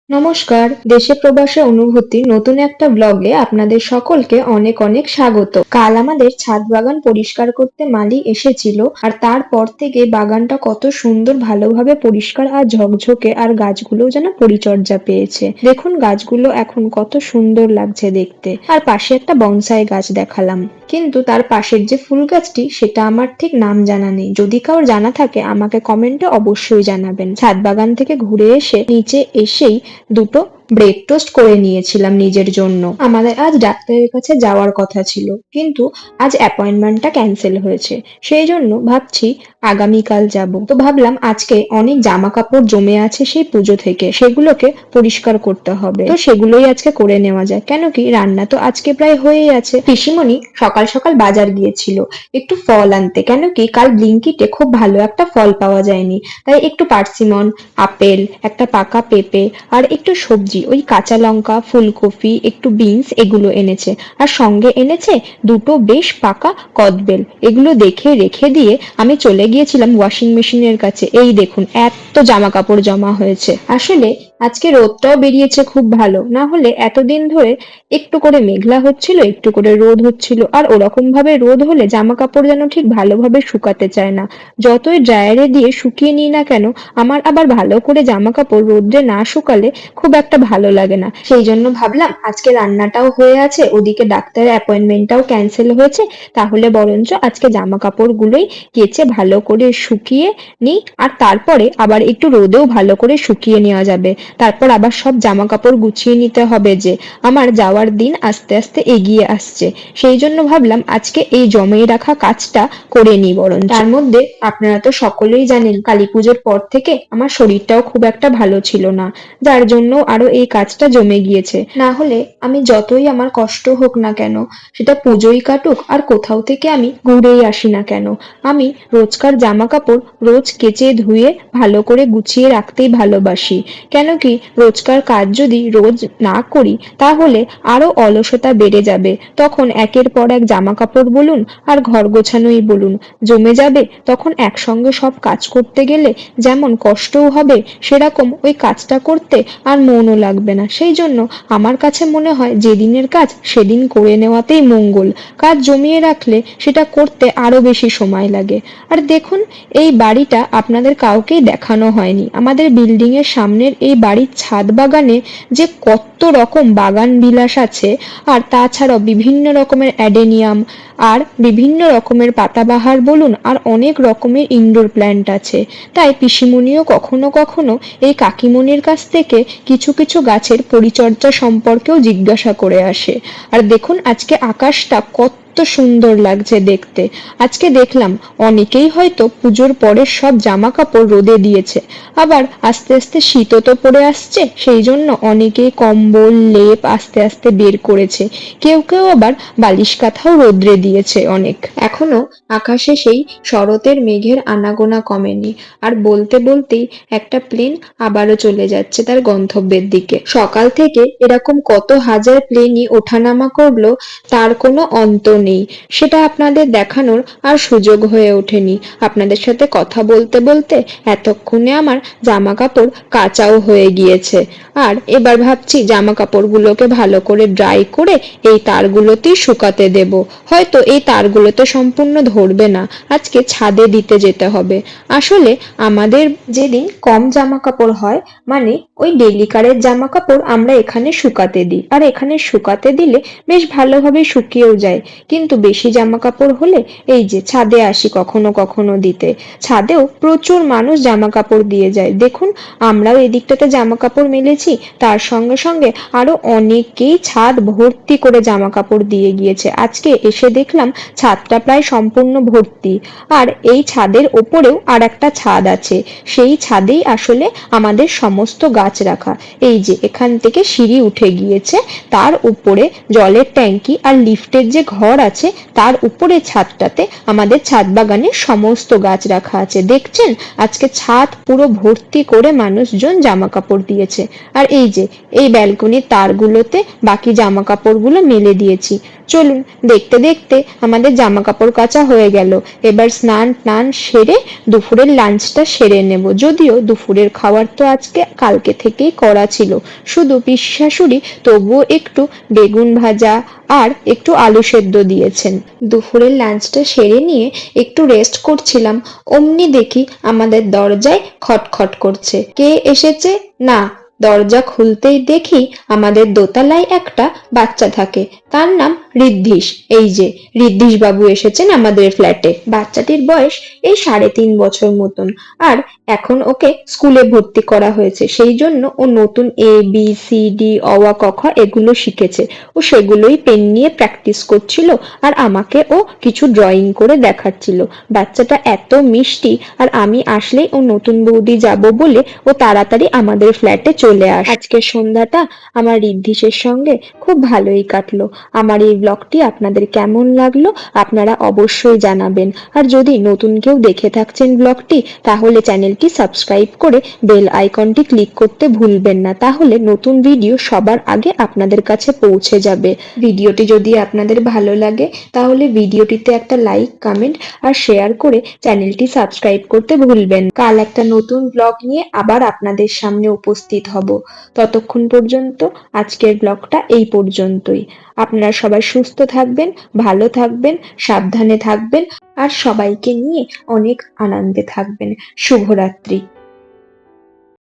নমস্কার, দেশে প্রবাসে অনুভূতি নতুন একটা ব্লগে আপনাদের সকলকে অনেক অনেক স্বাগত। কাল আমাদের ছাদ বাগান পরিষ্কার করতে মালি এসেছিল, আর তারপর থেকে বাগানটা কত সুন্দর ভালোভাবে পরিষ্কার আর ঝকঝকে, আর গাছগুলো যেন পরিচর্যা পেয়েছে। দেখুন গাছগুলো এখন কত সুন্দর লাগছে দেখতে। আর পাশে একটা বনসাই গাছ দেখালাম, কিন্তু তার পাশের যে ফুল গাছটি সেটা আমার ঠিক নাম জানা নেই। যদি কারোর জানা থাকে আমাকে কমেন্টে অবশ্যই জানাবেন। ছাদ বাগান থেকে ঘুরে এসে নিচে এসেই দুটো ব্রেড টোস্ট করে নিয়েছিলাম নিজের জন্য। আমাদের আজ ডাক্তারের কাছে যাওয়ার কথা ছিল, কিন্তু আজ অ্যাপয়েন্টমেন্টটা ক্যান্সেল হয়েছে। সেই জন্য ভাবছি আগামীকাল যাব। তো ভাবলাম আজকে অনেক জামা কাপড় জমে আছে সেই পুজো থেকে, সেগুলোকে পরিষ্কার করতে হবে। তো সেগুলোই আজকে করে নেওয়া যায়, কেন কি রান্না তো আজকে প্রায় হয়েই আছে। পিসিমণি সকাল সকাল বাজার গিয়েছিল একটু ফল আনতে, কেন কি কাল ব্লিঙ্কিটে খুব ভালো একটা ফল পাওয়া যায়নি, তাই একটু পার্সিমন, আপেল, একটা পাকা পেঁপে আর একটু সবজি, ওই কাঁচা লঙ্কা, ফুলকপি, একটু বিনস এগুলো এনেছে। আর সঙ্গে এনেছে দুটো বেশ পাকা কদবেল। এগুলো দেখে রেখে দিয়ে আমি চলে গিয়েছিলাম ওয়াশিং মেশিনের কাছে। এই দেখুন এত জামা কাপড় জমা হয়েছে। আসলে আজকে রোদটাও বেরিয়েছে খুব ভালো, না হলে এতদিন ধরে একটু করে মেঘলা হচ্ছিল, একটু করে রোদ হচ্ছিল, আর ওরকম ভাবে রোদ হলে জামা কাপড় যেন ঠিক ভালোভাবে শুকাতে চায় না। যতই ড্রায়ারে দিয়ে শুকিয়ে নিই না কেন, আমার আবার ভালো করে জামা কাপড় রোদ্রে না শুকালে খুব একটা ভালো লাগে না। সেই জন্য ভাবলাম আজকে রান্নাটাও হয়ে আছে, ওদিকে ডাক্তারের অ্যাপয়েন্টমেন্টটাও ক্যান্সেল হয়েছে, তাহলে বরঞ্চ আজকে জামা কাপড়গুলোই কেচে ভালো করে শুকিয়ে নিই, আর তারপরে আবার একটু রোদেও ভালো করে শুকিয়ে নেওয়া যাবে। তারপর আবার সব জামা কাপড় গুছিয়ে নিতে হবে, যে আমার যাওয়ার দিন আস্তে আস্তে এগিয়ে আসছে। সেই জন্য ভাবলাম আজকে এই জমিয়ে রাখা কাজটা করে নিই বরঞ্চ। তার মধ্যে আপনারা তো সকলেই জানেন কালী পুজোর পর থেকে আমার শরীরটাও খুব একটা ভালো ছিল না, যার জন্য আরো এই কাজটা জমে গিয়েছে। না হলে আমি যতই আমার কষ্ট হোক না কেন, সেটা পুজোই কাটুক আর কোথাও থেকে আমি ঘুরেই আসি না কেন, আমি রোজকার জামা কাপড় রোজ কেচে ধুয়ে ভালো করে গুছিয়ে রাখতেই ভালোবাসি। কেন কি রোজকার কাজ যদি রোজ না করি তাহলে আরো অলসতা বেড়ে যাবে। তখন একের পর এক জামা কাপড় বলুন আর ঘর গোছানোই বলুন জমে যাবে, তখন একসঙ্গে সব কাজ করতে গেলে যেমন কষ্টও হবে, সেরকম ওই কাজটা করতে আর মনও লাগবে না। সেই জন্য আমার কাছে মনে হয় যেদিনের কাজ সেদিন করে নেওয়াতেই মঙ্গল। কাজ জমিয়ে রাখলে সেটা করতে আরো বেশি সময় লাগে। আর দেখুন এই বাড়িটা আপনাদের কাউকেই দেখানো হয়নি। আমাদের বিল্ডিং এর সামনের এই বাড়ির ছাদ বাগানে যে কত রকম বাগান বিলাস আছে, আর তাছাড়াও বিভিন্ন রকমের অ্যাডেনিয়াম আর বিভিন্ন রকমের পাতাবাহার বলুন আর অনেক রকমের ইনডোর প্ল্যান্ট আছে। তাই পিসিমণিও কখনো কখনো এই কাকিমণির কাছ থেকে কিছু কিছু গাছের পরিচর্যা সম্পর্কেও জিজ্ঞাসা করে আসে। আর দেখুন আজকে আকাশটা কত সুন্দর লাগছে দেখতে। আজকে দেখলাম অনেকেই হয়তো পুজোর পরের সব জামা কাপড় রোদে দিয়েছে, আবার আস্তে আস্তে শীতও তো পড়ে আসছে, সেই জন্য অনেকেই কম্বল লেপ আস্তে আস্তে বের করেছে। কেউ কেউ আবার বালিশ কাঁথাও রোদ্রে দিয়েছে অনেক। এখনো আকাশে সেই শরতের মেঘের আনাগোনা কমেনি, আর বলতে বলতেই একটা প্লেন আবারও চলে যাচ্ছে তার গন্তব্যের দিকে। সকাল থেকে এরকম কত হাজার প্লেনই ওঠানামা করলো তার কোনো অন্ত নেই, সেটা আপনাদের দেখানোর আর সুযোগ হয়ে ওঠেনি। আপনাদের সাথে কথা বলতে বলতে এতক্ষণে আমার জামা কাপড় কাচাও হয়ে গিয়েছে, আর এবার ভাবছি জামা কাপড়গুলোকে ভালো করে ড্রাই করে এই তারগুলোতেই শুকাতে দেব। হয়তো এই তারগুলোতে সম্পূর্ণ ধরবে না, আজকে ছাদে দিতে যেতে হবে। আসলে আমাদের যেদিন কম জামা কাপড় হয়, মানে ওই ডেলিকারের জামা কাপড় আমরা এখানে শুকাতে দিই, আর এখানে শুকাতে দিলে বেশ ভালোভাবে শুকিয়েও যায়। কিন্তু বেশি জামা কাপড় হলে এই যে ছাদে আসি কখনো কখনো দিতে, ছাদেও প্রচুর মানুষ জামা কাপড় দিয়ে যায়। দেখুন আমরাও এদিকটাতে জামা কাপড় মেলেছি, তার সঙ্গে সঙ্গে আরো অনেকেই ছাদ ভর্তি করে জামা কাপড় দিয়ে গিয়েছে। আজকে এসে দেখলাম ছাদটা প্রায় সম্পূর্ণ ভর্তি। আর এই ছাদের ওপরেও আর একটা ছাদ আছে, সেই ছাদেই আসলে আমাদের সমস্ত গাছ রাখা। এই যে এখান থেকে সিঁড়ি উঠে গিয়েছে, তার উপরে জলের ট্যাঙ্কি আর লিফটের যে ঘর আছে তার উপরে ছাদটাতে আমাদের ছাদ বাগানের সমস্ত গাছ রাখা আছে। দেখছেন আজকে ছাদ পুরো ভর্তি করে মানুষজন জামা কাপড় দিয়েছে। আর এই যে এই ব্যালকনির তারগুলোতে বাকি জামা কাপড়গুলো মেলে দিয়েছি। চলুন দেখতে দেখতে আমাদের জামা কাপড় কাচা হয়ে গেল। এবার স্নান টান সেরে দুপুরের লাঞ্চটা সেরে নেব। যদিও দুপুরের খাবার তো আজকে কালকে থেকেই করা ছিল, শুধু পিসি শাশুড়ি তবুও একটু বেগুন ভাজা আর একটু আলু সেদ্ধ দিয়েছেন। দুপুরের লাঞ্চটা সেরে নিয়ে একটু রেস্ট করছিলাম, অমনি দেখি আমাদের দরজায় খটখট করছে। কে এসেছে? না, দরজা খুলতেই দেখি আমাদের দোতলায় একটা বাচ্চা থাকে, তার নাম ঋদ্ধিস। এই যে ঋদ্ধিস বাবু এসেছেন আমাদের ফ্ল্যাটে। বাচ্চাটির বয়স এই 3.5 বছর মতন, আর এখন ওকে স্কুলে ভর্তি করা হয়েছে। সেই জন্য ও নতুন ABCD অ আ ক খ এগুলো শিখেছে। ও সেগুলোই পেন নিয়ে প্র্যাকটিস করছিল, আর আমাকে ও কিছু ড্রয়িং করে দেখাচ্ছিল। বাচ্চাটা এত মিষ্টি, আর আমি আসলেই ও নতুন বৌদি যাব বলে ও তাড়াতাড়ি আমাদের ফ্ল্যাটে চলে আসে। আজকের সন্ধ্যাটা আমার ঋদ্ধিসের সঙ্গে খুব ভালোই কাটলো। আমার এই ব্লগটি আপনাদের কেমন লাগলো আপনারা অবশ্যই জানাবেন। আর যদি নতুন কেউ দেখে থাকছেন ব্লগটি, তাহলে চ্যানেলটি সাবস্ক্রাইব করে বেল আইকনটি ক্লিক করতে ভুলবেন না, তাহলে নতুন ভিডিও সবার আগে আপনাদের কাছে পৌঁছে যাবে। ভিডিওটি যদি আপনাদের ভালো লাগে তাহলে ভিডিওটিতে একটা লাইক, কমেন্ট আর শেয়ার করে চ্যানেলটি সাবস্ক্রাইব করতে ভুলবেন। কাল একটা নতুন ব্লগ নিয়ে আবার আপনাদের সামনে উপস্থিত হব। ততক্ষণ পর্যন্ত আজকের ব্লগটা এই পর্যন্তই। আপনারা সবাই সুস্থ থাকবেন, ভালো থাকবেন, সাবধানে থাকবেন আর সবাইকে নিয়ে অনেক আনন্দে থাকবেন। শুভরাত্রি।